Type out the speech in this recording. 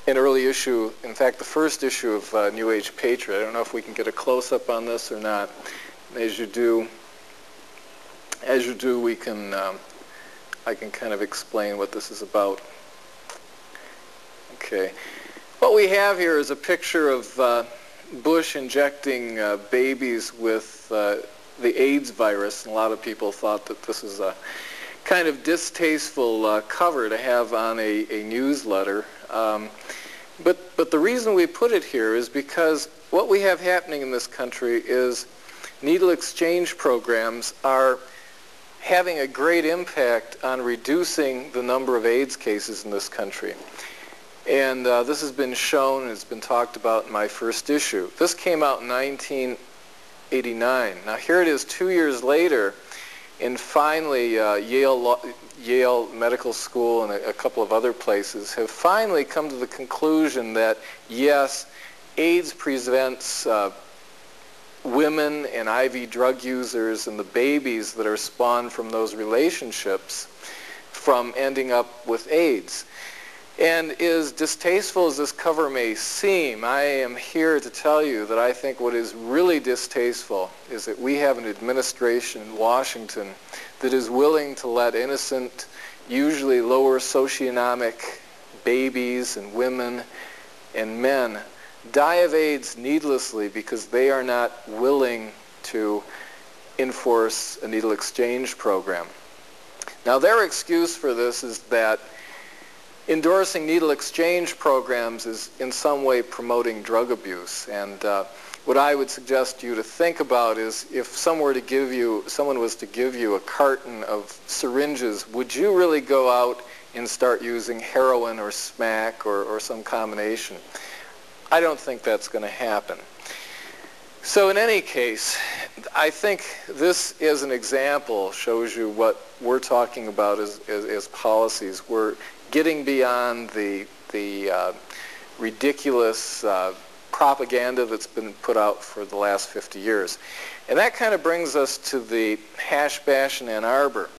an early issue, in fact, the first issue of New Age Patriot. I don't know if we can get a close-up on this or not. As you do, we can, I can kind of explain what this is about. Okay. What we have here is a picture of Bush injecting babies with the AIDS virus, and a lot of people thought that this is a kind of distasteful cover to have on a newsletter. But the reason we put it here is because what we have happening in this country is needle exchange programs are having a great impact on reducing the number of AIDS cases in this country. And this has been shown and it's been talked about in my first issue. This came out in 1989. Now here it is 2 years later, and finally Yale Medical School and a couple of other places have finally come to the conclusion that yes, AIDS prevents women and IV drug users and the babies that are spawned from those relationships from ending up with AIDS. And as distasteful as this cover may seem, I am here to tell you that I think what is really distasteful is that we have an administration in Washington that is willing to let innocent, usually lower socioeconomic babies and women and men die of AIDS needlessly because they are not willing to enforce a needle exchange program. Now their excuse for this is that endorsing needle exchange programs is in some way promoting drug abuse. And what I would suggest you to think about is if someone was to give you a carton of syringes, would you really go out and start using heroin or smack or some combination? I don't think that's going to happen. So in any case, I think this as an example shows you what we're talking about as policies. We're getting beyond the ridiculous propaganda that's been put out for the last 50 years. And that kind of brings us to the hash bash in Ann Arbor.